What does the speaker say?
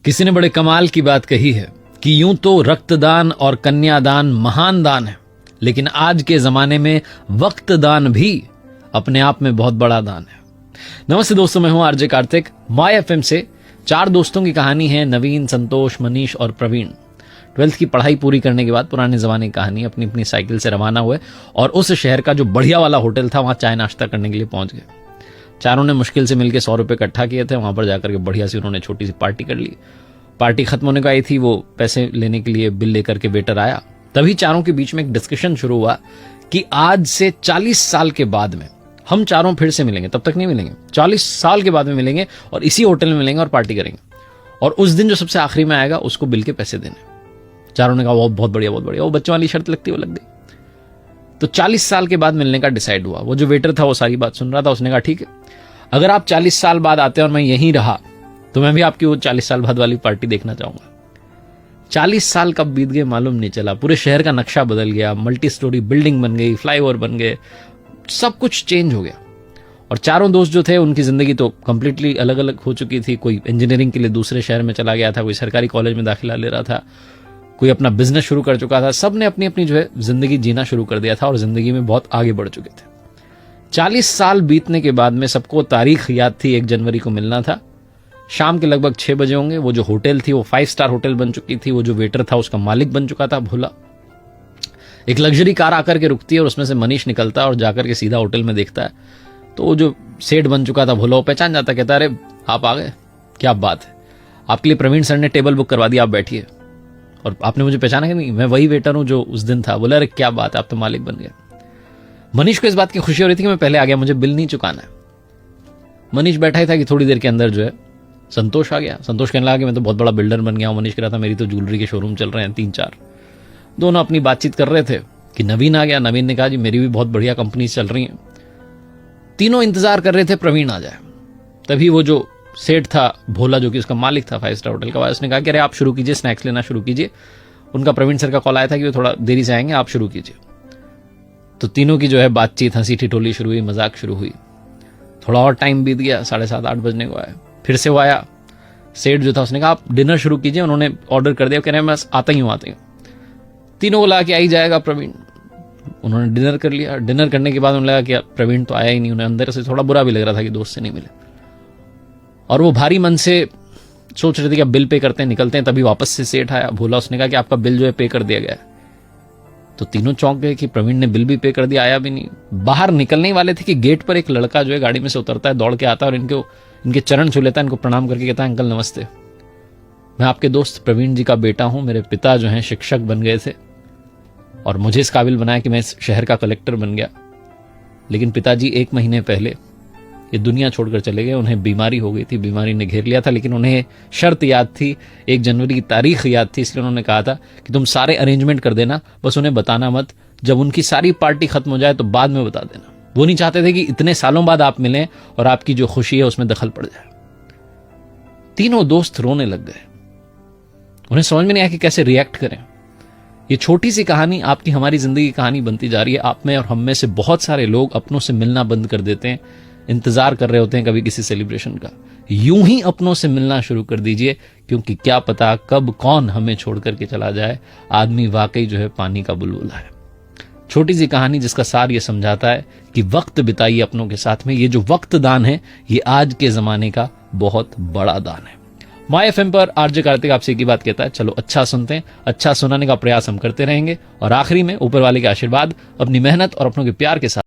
किसी ने बड़े कमाल की बात कही है कि यूं तो रक्तदान और कन्यादान महान दान है, लेकिन आज के जमाने में वक्त दान भी अपने आप में बहुत बड़ा दान है। नमस्ते दोस्तों, मैं हूं आरजे कार्तिक। माय एफएम से 4 दोस्तों की कहानी है, नवीन, संतोष, मनीष और प्रवीण। 12th की पढ़ाई पूरी करने के बाद पुराने जमाने की कहानी अपनी अपनी साइकिल से रवाना हुए और उस शहर का जो बढ़िया वाला होटल था वहां चाय नाश्ता करने के लिए पहुंच गए। चारों ने मुश्किल से मिलकर 100 रुपए इकट्ठा किए थे। वहां पर जाकर के बढ़िया सी उन्होंने छोटी सी पार्टी कर ली। पार्टी खत्म होने को आई थी, वो पैसे लेने के लिए बिल लेकर के वेटर आया। तभी चारों के बीच में एक डिस्कशन शुरू हुआ कि आज से 40 साल के बाद में हम चारों फिर से मिलेंगे। तब तक नहीं मिलेंगे, 40 साल के बाद में मिलेंगे और इसी होटल में मिलेंगे और पार्टी करेंगे, और उस दिन जो सबसे आखिरी में आएगा उसको बिल के पैसे देने। चारों ने कहा बहुत बढ़िया, बहुत बढ़िया। वो बच्चों वाली शर्त लगती है, वो लग गई। तो 40 साल के बाद मिलने का डिसाइड हुआ। वो जो वेटर था वो सारी बात सुन रहा था। उसने कहा ठीक है, अगर आप 40 साल बाद आते हैं और मैं यहीं रहा तो मैं भी आपकी वो 40 साल बाद वाली पार्टी देखना चाहूंगा। 40 साल कब बीत गए मालूम नहीं चला। पूरे शहर का नक्शा बदल गया, मल्टी स्टोरी बिल्डिंग बन गई, फ्लाईओवर बन गए, सब कुछ चेंज हो गया। और चारों दोस्त जो थे उनकी जिंदगी तो कंप्लीटली अलग अलग हो चुकी थी। कोई इंजीनियरिंग के लिए दूसरे शहर में चला गया था, कोई सरकारी कॉलेज में दाखिला ले रहा था, कोई अपना बिजनेस शुरू कर चुका था। सब ने अपनी अपनी जो है जिंदगी जीना शुरू कर दिया था और जिंदगी में बहुत आगे बढ़ चुके थे। 40 साल बीतने के बाद में सबको तारीख याद थी, 1 जनवरी को मिलना था। शाम के लगभग 6 बजे होंगे। वो जो होटल थी वो 5 स्टार होटल बन चुकी थी। वो जो वेटर था उसका मालिक बन चुका था भोला। एक लग्जरी कार आकर के रुकती है और उसमें से मनीष निकलता है और जाकर के सीधा होटल में देखता है तो वो जो सेठ बन चुका था भोला वो पहचान जाता, कहता अरे आप आ गए, क्या बात है, आपके लिए प्रवीण सर ने टेबल बुक करवा दिया, आप बैठिए। और आपने मुझे पहचाना कि नहीं, मैं वही वेटर हूं जो उस दिन था। बोला अरे क्या बात है, आप तो मालिक बन गए। मनीष को इस बात की खुशी हो रही थी कि मैं पहले आ गया, मुझे बिल नहीं चुकाना है। मनीष बैठा ही था कि थोड़ी देर के अंदर जो है संतोष आ गया। संतोष कहने लगा कि मैं तो बहुत बड़ा बिल्डर बन गया हूं। मनीष कह रहा था मेरी तो ज्वेलरी के शोरूम चल रहे हैं 3-4। दोनों अपनी बातचीत कर रहे थे कि नवीन आ गया। नवीन ने कहा जी मेरी भी बहुत बढ़िया कंपनी चल रही है। तीनों इंतजार कर रहे थे प्रवीण आ जाए। तभी वो जो सेठ था भोला, जो कि उसका मालिक था 5 स्टार होटल का, उसने कहा कि अरे आप शुरू कीजिए, स्नैक्स लेना शुरू कीजिए। उनका प्रवीण सर का कॉल आया था कि वो थोड़ा देरी से आएंगे, आप शुरू कीजिए। तो तीनों की जो है बातचीत, हंसी ठिठोली शुरू हुई, मजाक शुरू हुई। थोड़ा और टाइम बीत गया, 7:30-8 बजने को आया। फिर से वो आया। सेठ जो था उसने कहा आप डिनर शुरू कीजिए। उन्होंने ऑर्डर कर दिया, कह रहे हैं बस आता ही हूं। तीनों को लगा कि आ ही जाएगा प्रवीण। उन्होंने डिनर कर लिया। डिनर करने के बाद उन्हें लगा कि प्रवीण तो आया ही नहीं। उन्हें अंदर से थोड़ा बुरा भी लग रहा था कि दोस्त से नहीं मिले, और वो भारी मन से सोच रहे थे कि अब बिल पे करते हैं, निकलते हैं। तभी वापस से सेठ आया भोला। उसने कहा कि आपका बिल जो है पे कर दिया गया है। तो तीनों चौंक गए कि प्रवीण ने बिल भी पे कर दिया, आया भी नहीं। बाहर निकलने ही वाले थे कि गेट पर एक लड़का जो है गाड़ी में से उतरता है, दौड़ के आता है और इनके चरण छू लेता है, इनको प्रणाम करके कहता है अंकल नमस्ते, मैं आपके दोस्त प्रवीण जी का बेटा हूं। मेरे पिता जो हैं शिक्षक बन गए थे और मुझे इस काबिल बनाया कि मैं इस शहर का कलेक्टर बन गया। लेकिन पिताजी 1 महीने पहले ये दुनिया छोड़कर चले गए। उन्हें बीमारी हो गई थी, बीमारी ने घेर लिया था। लेकिन उन्हें शर्त याद थी, 1 जनवरी की तारीख याद थी, इसलिए उन्होंने कहा था कि तुम सारे अरेंजमेंट कर देना, बस उन्हें बताना मत। जब उनकी सारी पार्टी खत्म हो जाए तो बाद में बता देना। वो नहीं चाहते थे कि इतने सालों बाद आप मिलें और आपकी जो खुशी है उसमें दखल पड़ जाए। तीनों दोस्त रोने लग गए। उन्हें समझ में नहीं आया कि कैसे रिएक्ट करें। ये छोटी सी कहानी आपकी हमारी जिंदगी की कहानी बनती जा रही है। आप में और हम में से बहुत सारे लोग अपनों से मिलना बंद कर देते हैं, इंतजार कर रहे होते हैं कभी किसी सेलिब्रेशन का। यूं ही अपनों से मिलना शुरू कर दीजिए, क्योंकि क्या पता कब कौन हमें छोड़ करके चला जाए। आदमी वाकई जो है पानी का बुलबुला है। छोटी सी कहानी जिसका सार ये समझाता है कि वक्त बिताइए अपनों के साथ में। ये जो वक्त दान है ये आज के जमाने का बहुत बड़ा दान है। माय एफएम पर आरजे कार्तिक आपसे एक ही बात कहता है, चलो अच्छा सुनते हैं, अच्छा सुनाने का प्रयास हम करते रहेंगे। और आखिरी में ऊपर वाले के आशीर्वाद, अपनी मेहनत और अपनों के प्यार के साथ